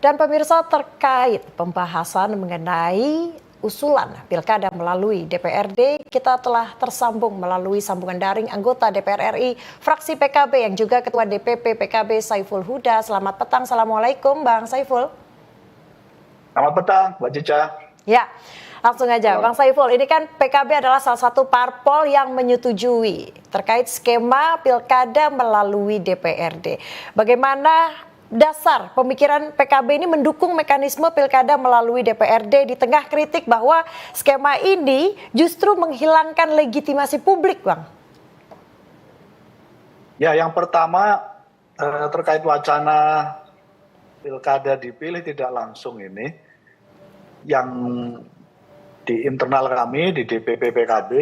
Dan pemirsa, terkait pembahasan mengenai usulan pilkada melalui DPRD, kita telah tersambung melalui sambungan daring anggota DPR RI fraksi PKB yang juga Ketua DPP PKB Saiful Huda. Selamat petang, Assalamualaikum Bang Saiful. Selamat petang, Mbak Cica. Ya, langsung aja Bang Saiful, ini kan PKB adalah salah satu parpol yang menyetujui terkait skema pilkada melalui DPRD. Bagaimana dasar pemikiran PKB ini mendukung mekanisme pilkada melalui DPRD di tengah kritik bahwa skema ini justru menghilangkan legitimasi publik, Bang? Ya, yang pertama terkait wacana pilkada dipilih tidak langsung ini, yang di internal kami di DPP PKB,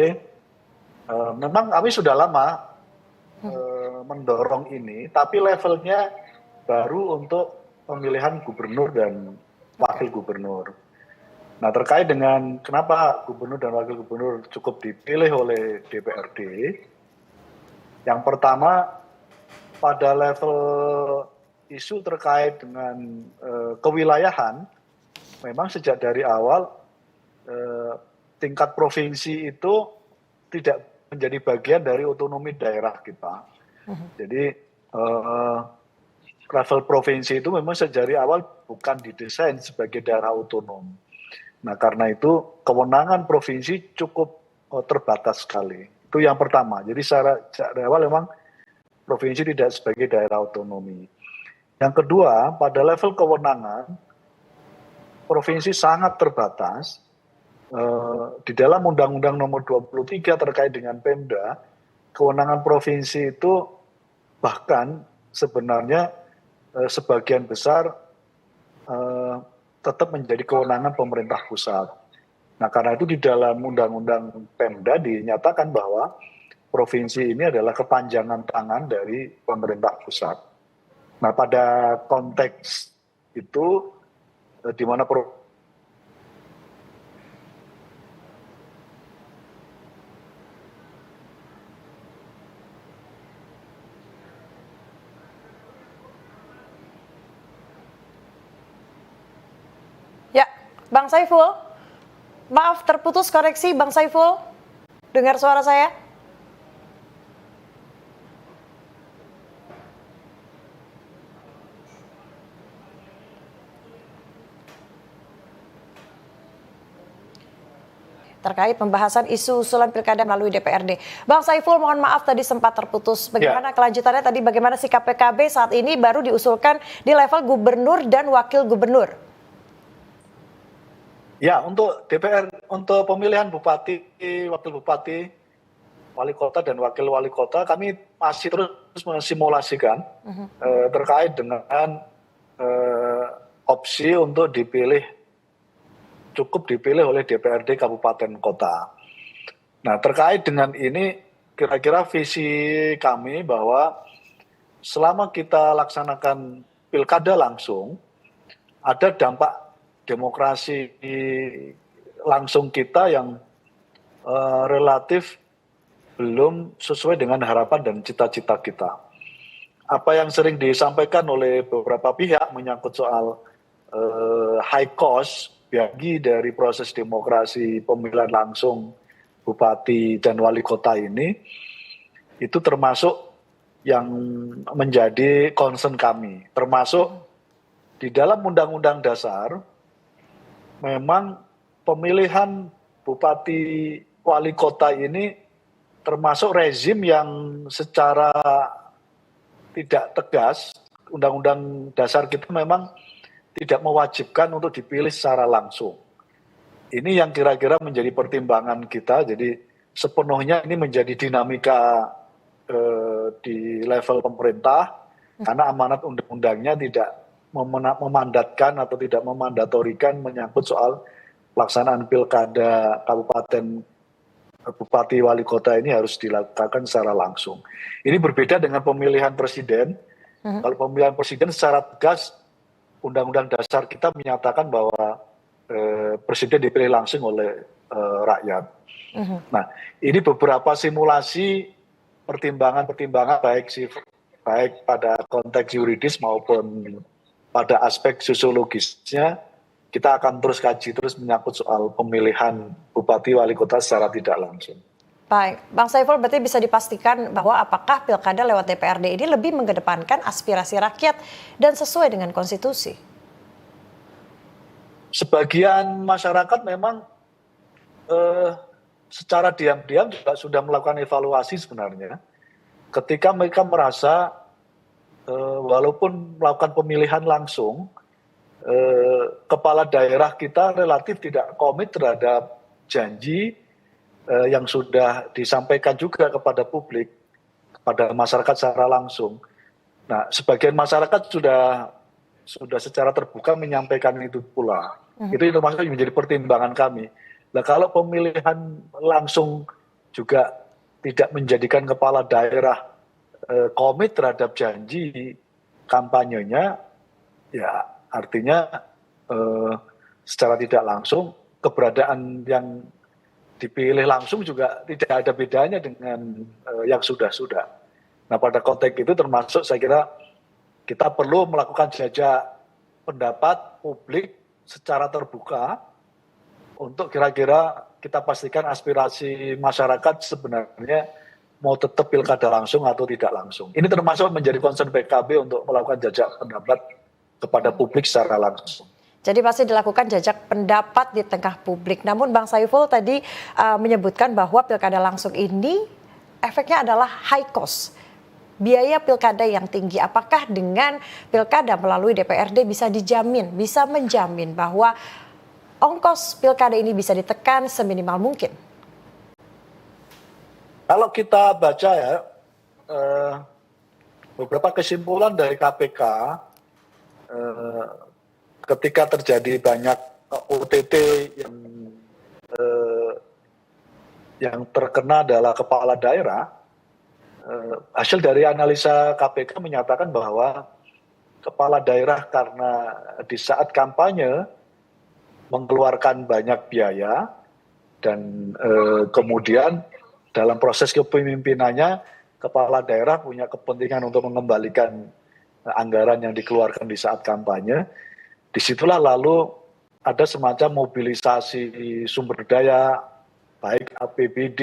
memang kami sudah lama mendorong ini, tapi levelnya baru untuk pemilihan gubernur dan wakil gubernur. Nah, terkait dengan kenapa gubernur dan wakil gubernur cukup dipilih oleh DPRD, yang pertama pada level isu terkait dengan kewilayahan, memang sejak dari awal tingkat provinsi itu tidak menjadi bagian dari otonomi daerah kita. Jadi level provinsi itu memang sejak dari awal bukan didesain sebagai daerah otonom. Nah, karena itu kewenangan provinsi cukup terbatas sekali. Itu yang pertama. Jadi sejak dari awal memang provinsi tidak sebagai daerah otonomi. Yang kedua, pada level kewenangan provinsi sangat terbatas. Di dalam Undang-Undang Nomor 23 terkait dengan Pemda, kewenangan provinsi itu bahkan sebenarnya sebagian besar tetap menjadi kewenangan pemerintah pusat. Nah, karena itu di dalam Undang-Undang Pemda dinyatakan bahwa provinsi ini adalah kepanjangan tangan dari pemerintah pusat. Nah, pada konteks itu di mana Bang Saiful, maaf terputus, koreksi Bang Saiful, dengar suara saya? Terkait pembahasan isu usulan pilkada melalui DPRD. Bang Saiful, mohon maaf tadi sempat terputus. Bagaimana kelanjutannya tadi, bagaimana sikap PKB saat ini baru diusulkan di level gubernur dan wakil gubernur? Ya, untuk DPR, untuk pemilihan bupati, wakil bupati, wali kota dan wakil wali kota, kami masih terus mensimulasikan terkait dengan opsi untuk cukup dipilih oleh DPRD kabupaten kota. Nah, terkait dengan ini, kira-kira visi kami bahwa selama kita laksanakan pilkada langsung, ada dampak demokrasi langsung kita yang relatif belum sesuai dengan harapan dan cita-cita kita. Apa yang sering disampaikan oleh beberapa pihak menyangkut soal high cost bagi dari proses demokrasi pemilihan langsung bupati dan wali kota ini, itu termasuk yang menjadi concern kami. Termasuk di dalam Undang-Undang Dasar, memang pemilihan bupati wali kota ini termasuk rezim yang secara tidak tegas, Undang-Undang Dasar kita memang tidak mewajibkan untuk dipilih secara langsung. Ini yang kira-kira menjadi pertimbangan kita, jadi sepenuhnya ini menjadi dinamika di level pemerintah, karena amanat undang-undangnya tidak memandatkan atau tidak memandatorikan menyangkut soal pelaksanaan pilkada kabupaten bupati wali kota ini harus dilakukan secara langsung. Ini berbeda dengan pemilihan presiden. Kalau pemilihan presiden secara tegas Undang-Undang Dasar kita menyatakan bahwa presiden dipilih langsung oleh rakyat. Nah, ini beberapa simulasi pertimbangan-pertimbangan baik pada konteks yuridis maupun pada aspek sosiologisnya kita akan terus kaji terus menyangkut soal pemilihan bupati wali kota secara tidak langsung. Baik, Bang Saiful, berarti bisa dipastikan bahwa apakah pilkada lewat DPRD ini lebih mengedepankan aspirasi rakyat dan sesuai dengan konstitusi? Sebagian masyarakat memang secara diam-diam juga sudah melakukan evaluasi sebenarnya. Ketika mereka merasa walaupun melakukan pemilihan langsung, kepala daerah kita relatif tidak komit terhadap janji yang sudah disampaikan juga kepada publik, kepada masyarakat secara langsung. Nah, sebagian masyarakat sudah secara terbuka menyampaikan itu pula. Itu termasuk menjadi pertimbangan kami. Nah, kalau pemilihan langsung juga tidak menjadikan kepala daerah komit terhadap janji kampanyenya, ya artinya secara tidak langsung keberadaan yang dipilih langsung juga tidak ada bedanya dengan yang sudah-sudah. Nah, pada konteks itu termasuk saya kira kita perlu melakukan jajak pendapat publik secara terbuka untuk kira-kira kita pastikan aspirasi masyarakat sebenarnya mau tetap pilkada langsung atau tidak langsung. Ini termasuk menjadi concern PKB untuk melakukan jajak pendapat kepada publik secara langsung. Jadi pasti dilakukan jajak pendapat di tengah publik. Namun Bang Saiful tadi menyebutkan bahwa pilkada langsung ini efeknya adalah high cost. Biaya pilkada yang tinggi. Apakah dengan pilkada melalui DPRD bisa dijamin, bisa menjamin bahwa ongkos pilkada ini bisa ditekan seminimal mungkin? Kalau kita baca ya, beberapa kesimpulan dari KPK ketika terjadi banyak OTT yang terkena adalah kepala daerah, hasil dari analisa KPK menyatakan bahwa kepala daerah karena di saat kampanye mengeluarkan banyak biaya dan kemudian dalam proses kepemimpinannya kepala daerah punya kepentingan untuk mengembalikan anggaran yang dikeluarkan di saat kampanye. Disitulah lalu ada semacam mobilisasi sumber daya, baik APBD,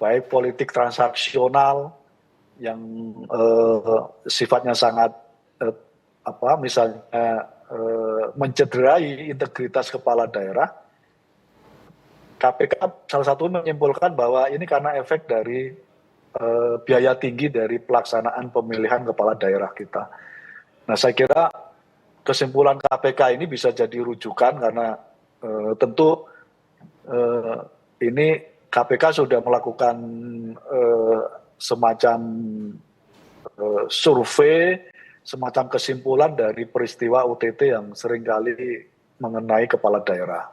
baik politik transaksional yang sifatnya sangat misalnya mencederai integritas kepala daerah. KPK salah satu menyimpulkan bahwa ini karena efek dari biaya tinggi dari pelaksanaan pemilihan kepala daerah kita. Nah, saya kira kesimpulan KPK ini bisa jadi rujukan karena tentu ini KPK sudah melakukan semacam survei, semacam kesimpulan dari peristiwa OTT yang seringkali mengenai kepala daerah.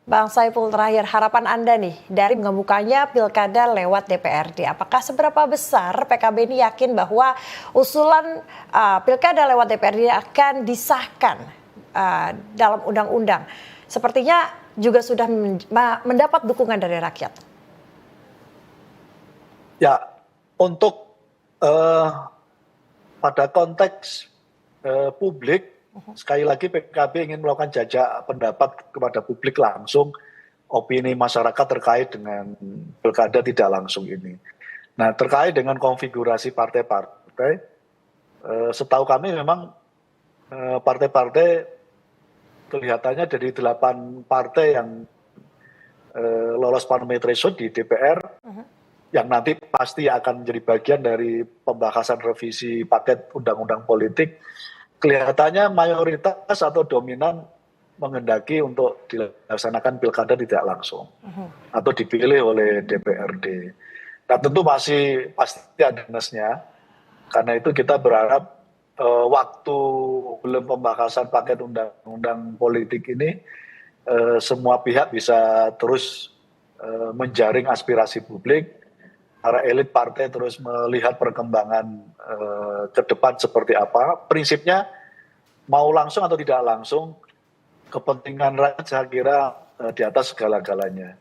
Bang Saiful, terakhir harapan Anda nih dari mengebukanya pilkada lewat DPRD. Apakah seberapa besar PKB ini yakin bahwa usulan pilkada lewat DPRD akan disahkan dalam undang-undang? Sepertinya juga sudah mendapat dukungan dari rakyat. Ya, untuk pada konteks publik, sekali lagi PKB ingin melakukan jajak pendapat kepada publik langsung opini masyarakat terkait dengan pilkada tidak langsung ini. Nah, terkait dengan konfigurasi partai-partai, setahu kami memang partai-partai kelihatannya dari 8 partai yang lolos parliamentary threshold di DPR, yang nanti pasti akan menjadi bagian dari pembahasan revisi paket undang-undang politik, kelihatannya mayoritas atau dominan menghendaki untuk dilaksanakan pilkada tidak langsung atau dipilih oleh DPRD. Nah, tentu masih pasti ada minusnya. Karena itu kita berharap waktu belum pembahasan paket undang-undang politik ini semua pihak bisa terus menjaring aspirasi publik. Para elit partai terus melihat perkembangan ke depan seperti apa. Prinsipnya mau langsung atau tidak langsung, kepentingan rakyat saya kira di atas segala-galanya.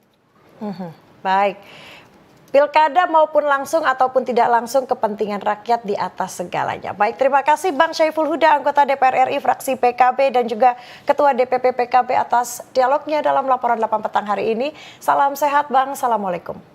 Baik. Pilkada maupun langsung ataupun tidak langsung, kepentingan rakyat di atas segalanya. Baik, terima kasih Bang Syaiful Huda, anggota DPR RI fraksi PKB dan juga Ketua DPP PKB atas dialognya dalam laporan 8 petang hari ini. Salam sehat Bang, Assalamualaikum.